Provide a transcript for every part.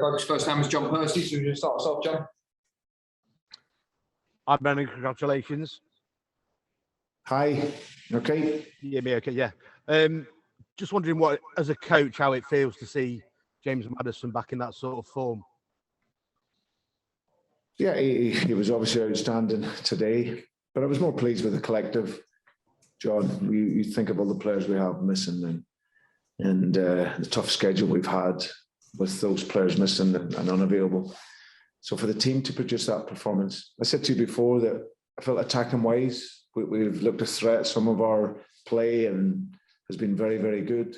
Dhakas' first name is John Percy, so you just start us off, John. Hi, Brendan. Congratulations. Hi. Okay. Yeah, me okay. Yeah. Just wondering what, as a coach, how it feels to see James Maddison back in that sort of form. Yeah, he was obviously outstanding today, but I was more pleased with the collective. John, you think of all the players we have missing and the tough schedule we've had with those players missing and unavailable. So for the team to produce that performance, I said to you before that I felt attacking wise, we've looked a threat. Some of our play and has been very, very good,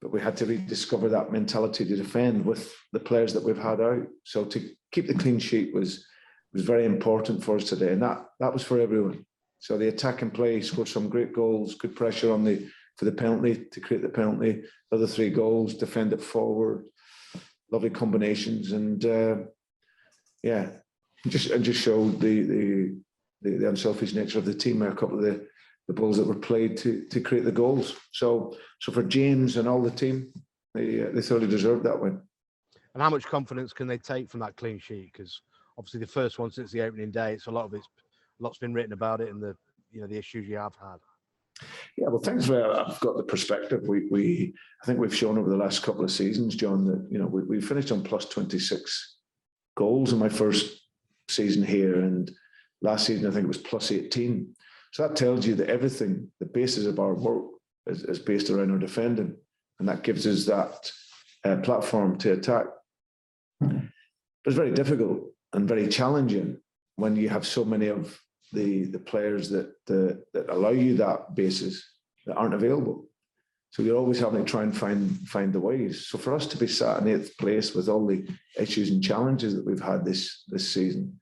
but we had to rediscover that mentality to defend with the players that we've had out. So to keep the clean sheet was very important for us today, and that was for everyone. So the attacking play, scored some great goals, good pressure for the penalty to create the penalty. The other 3 goals, defend it forward, lovely combinations, and just showed the unselfish nature of the team. A couple of the balls that were played to create the goals. So for James and all the team, they thoroughly deserved that win. And how much confidence can they take from that clean sheet? Because obviously the first one since the opening day, it's lots been written about it and the issues you have had. Yeah, well, thanks for I've got the perspective. I think we've shown over the last couple of seasons, John, that we finished on plus 26 goals in my first season here, and last season I think it was plus 18. So that tells you that everything, the basis of our work, is based around our defending, and that gives us that platform to attack. But it's very difficult and very challenging when you have so many of the players that allow you that basis that aren't available. So you're always having to try and find the ways. So for us to be sat in 8th place with all the issues and challenges that we've had this season,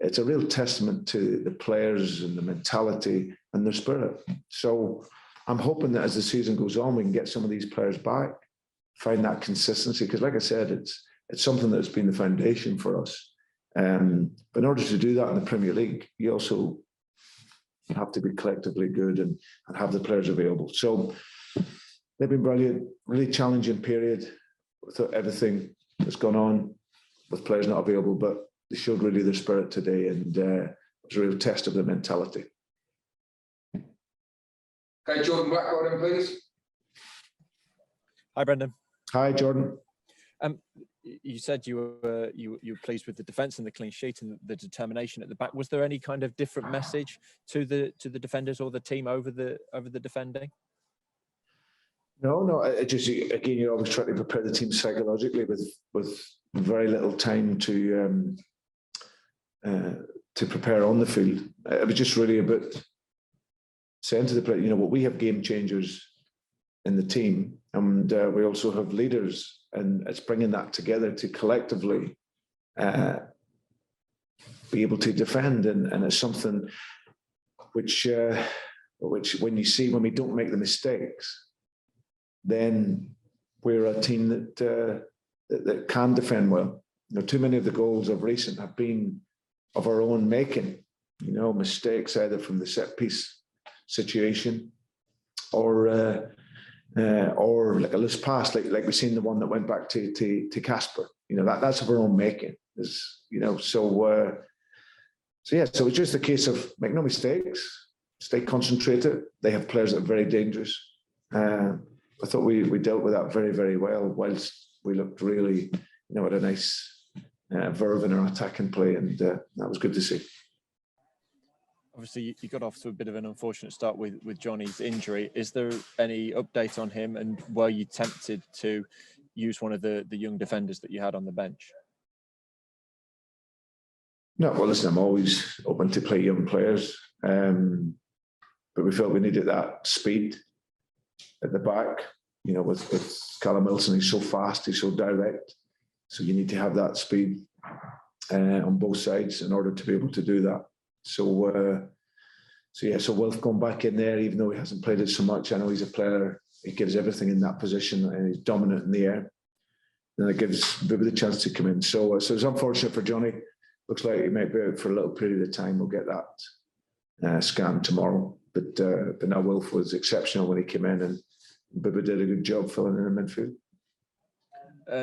it's a real testament to the players and the mentality and their spirit. So I'm hoping that as the season goes on, we can get some of these players back, find that consistency. Because like I said, it's something that's been the foundation for us. But in order to do that in the Premier League, you also have to be collectively good and have the players available. So they've been brilliant, really challenging period with everything that's gone on with players not available, but they showed really their spirit today, and it was a real test of their mentality. Okay, Jordan Blackwell, please. Hi, Brendan. Hi, Jordan. You said you were pleased with the defence and the clean sheet and the determination at the back. Was there any kind of different message to the defenders or the team over the defending? No. It just, again, you're always trying to prepare the team psychologically with very little time to prepare on the field. It was just really about saying to the player, we have game changers in the team, and we also have leaders. And it's bringing that together to collectively be able to defend, and it's something which when we don't make the mistakes, then we're a team that can defend well. Too many of the goals of recent have been of our own making. Mistakes either from the set piece situation or like a loose pass, like we've seen the one that went back to Casper. That's of our own making. So it's just a case of make no mistakes, stay concentrated. They have players that are very dangerous. I thought we dealt with that very, very well, whilst we looked really, at a nice verve in our attacking play, and that was good to see. Obviously, you got off to a bit of an unfortunate start with Jonny's injury. Is there any update on him, and were you tempted to use one of the young defenders that you had on the bench? No, well, listen, I'm always open to play young players, but we felt we needed that speed at the back. With Callum Wilson, he's so fast, he's so direct, so you need to have that speed on both sides in order to be able to do that. So Wilf going back in there, even though he hasn't played it so much. I know he's a player, he gives everything in that position, and he's dominant in the air. And it gives Bibby the chance to come in. So it's unfortunate for Jonny. Looks like he might be out for a little period of time. We'll get that scan tomorrow. But now Wilf was exceptional when he came in, and Bibby did a good job filling in the midfield.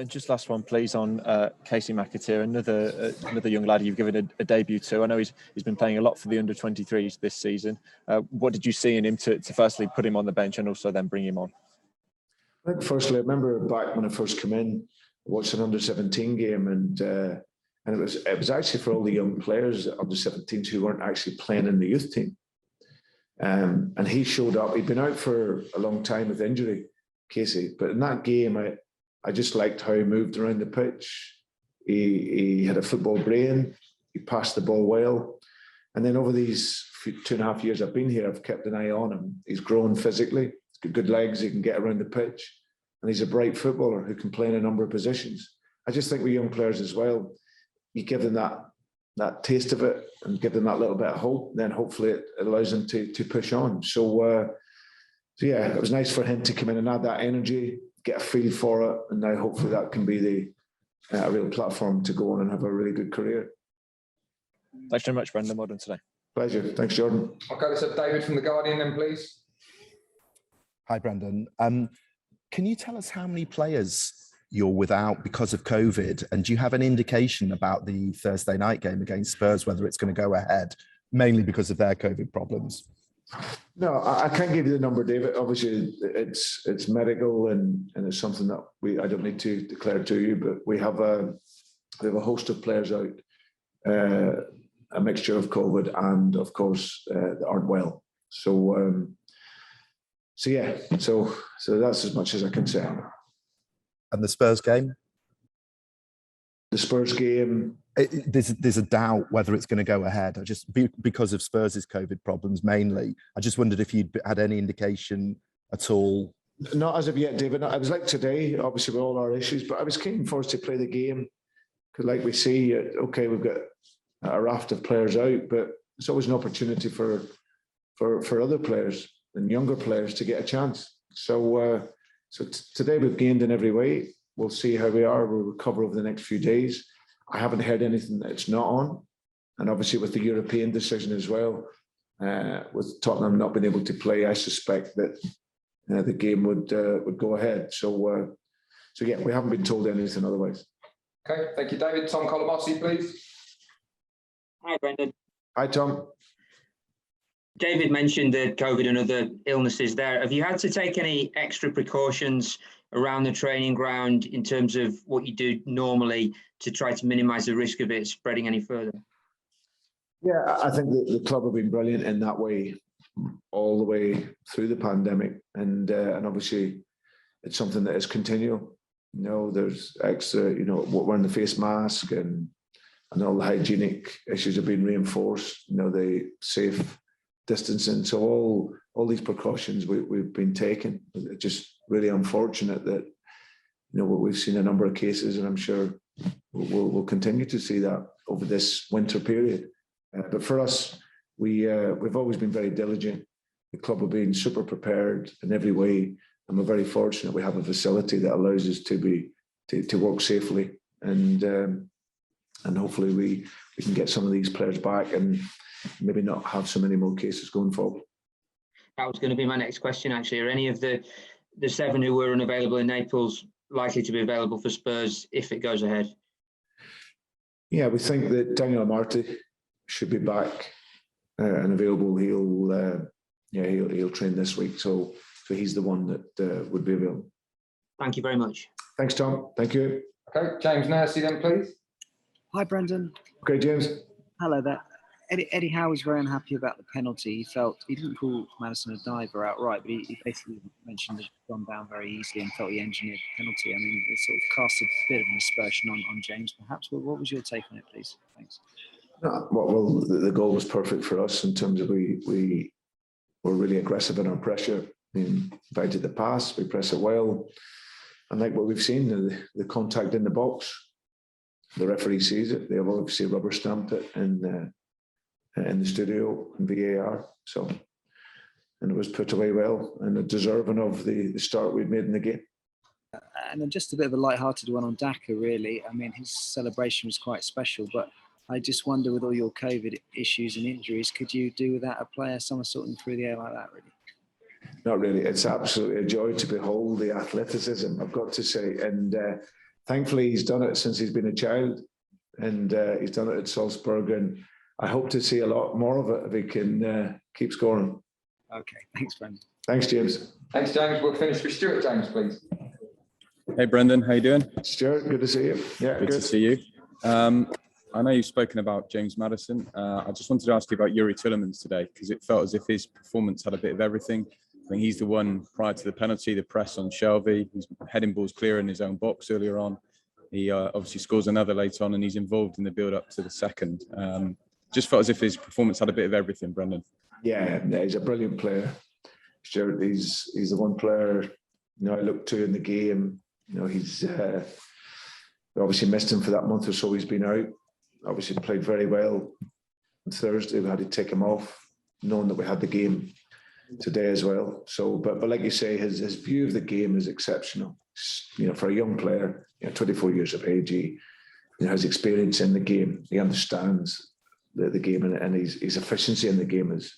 Just last one, please, on Casey McAteer, another young lad you've given a debut to. I know he's been playing a lot for the under-23s this season. What did you see in him to firstly put him on the bench and also then bring him on? I think firstly, I remember back when I first came in, I watched an under-17 game, and it was actually for all the young players, under-17s, who weren't actually playing in the youth team. And he showed up. He'd been out for a long time with injury, Casey, but in that game, I just liked how he moved around the pitch. He had a football brain. He passed the ball well. And then over these 2.5 years I've been here, I've kept an eye on him. He's grown physically. He's got good legs. He can get around the pitch. And he's a bright footballer who can play in a number of positions. I just think with young players as well, you give them that taste of it and give them that little bit of hope, then hopefully it allows them to push on. So yeah, it was nice for him to come in and add that energy, get a feel for it, and now hopefully that can be a real platform to go on and have a really good career. Thanks very much, Brendan. Well done today. Pleasure. Thanks, Jordan. Okay, let's have David from The Guardian then, please. Hi, Brendan. Can you tell us how many players you're without because of COVID? And do you have an indication about the Thursday night game against Spurs, whether it's going to go ahead, mainly because of their COVID problems? No, I can't give you the number, David. Obviously, it's medical and it's something that I don't need to declare to you, but we have a host of players out, a mixture of COVID and, of course, that aren't well. So yeah, so that's as much as I can say. And the Spurs game? The Spurs game. There's a doubt whether it's going to go ahead. Because of Spurs' COVID problems mainly. I just wondered if you'd had any indication at all. Not as of yet, David. I was like today, obviously with all our issues, but I was keen for us to play the game because, like we see, okay, we've got a raft of players out, but it's always an opportunity for other players and younger players to get a chance. So today we've gained in every way. We'll see how we are. We'll recover over the next few days. I haven't heard anything that it's not on. And obviously with the European decision as well, with Tottenham not being able to play, I suspect that the game would go ahead. So yeah, we haven't been told anything otherwise. Okay, thank you, David. Tom Colomassi, please. Hi, Brendan. Hi, Tom. David mentioned the COVID and other illnesses there. Have you had to take any extra precautions around the training ground in terms of what you do normally to try to minimise the risk of it spreading any further? Yeah, I think the club have been brilliant in that way all the way through the pandemic. And obviously it's something that is continual. You know, there's extra, wearing the face mask and all the hygienic issues have been reinforced, the safe distancing. So all these precautions we've been taking. It's just really unfortunate that we've seen a number of cases, and I'm sure we'll continue to see that over this winter period. But for us, we've always been very diligent. The club have been super prepared in every way, and we're very fortunate we have a facility that allows us to work safely, and hopefully we can get some of these players back and maybe not have so many more cases going forward. That was going to be my next question, actually. Are any of the 7 who were unavailable in Naples likely to be available for Spurs if it goes ahead? Yeah, we think that Daniel Amartey should be back and available. He'll train this week, so he's the one that would be available. Thank you very much. Thanks, Tom. Thank you. Okay, James Maddison then, please. Hi, Brendan. Okay, James. Hello there. Eddie Howe was very unhappy about the penalty. He felt he didn't call Maddison a diver outright, but he basically mentioned it had gone down very easily and felt he engineered the penalty. I mean, it sort of cast a bit of an aspersion on James, perhaps. But what was your take on it, please? Thanks. Well, the goal was perfect for us in terms of we were really aggressive in our pressure. We invited the pass, we press it well. And like what we've seen, the contact in the box, the referee sees it. They have obviously rubber stamped it in the studio in VAR. So, and it was put away well and deserving of the start we'd made in the game. And then just a bit of a light-hearted one on Dhaka, really. I mean, his celebration was quite special, but I just wonder, with all your COVID issues and injuries, could you do without a player somersaulting through the air like that, really? Not really. It's absolutely a joy to behold the athleticism, I've got to say. And thankfully he's done it since he's been a child, and he's done it at Salzburg, and I hope to see a lot more of it if he can keep scoring. Okay, thanks, Brendan. Thanks, James. Thanks, James. We'll finish with Stuart, James, please. Hey, Brendan, how you doing? Stuart, good to see you. Yeah, Good to see you. I know you've spoken about James Maddison. I just wanted to ask you about Yuri Tillemans today, because it felt as if his performance had a bit of everything. I think he's the one prior to the penalty, the press on Shelby. He's heading balls clear in his own box earlier on. He obviously scores another later on, and he's involved in the build-up to the second. Just felt as if his performance had a bit of everything, Brendan. Yeah, he's a brilliant player. Stuart, he's the one player I look to in the game. He's obviously missed him for that month or so he's been out. Obviously played very well on Thursday. We had to take him off, knowing that we had the game today as well. So, but like you say, his view of the game is exceptional. For a young player, 24 years of age, he has experience in the game. He understands the game, and his efficiency in the game is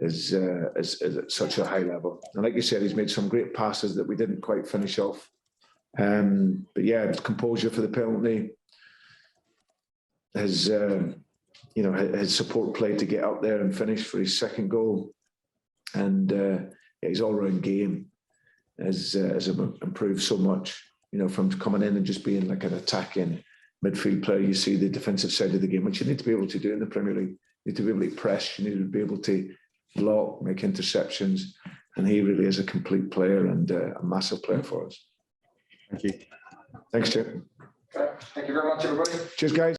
at such a high level. And like you said, he's made some great passes that we didn't quite finish off. But yeah, his composure for the penalty, his support play to get up there and finish for his second goal, and his all-round game has improved so much. From coming in and just being like an attacking midfield player, you see the defensive side of the game, which you need to be able to do in the Premier League. You need to be able to press. You need to be able to block, make interceptions, and he really is a complete player and a massive player for us. Thank you. Thanks, Jim. Okay. Thank you very much, everybody. Cheers, guys.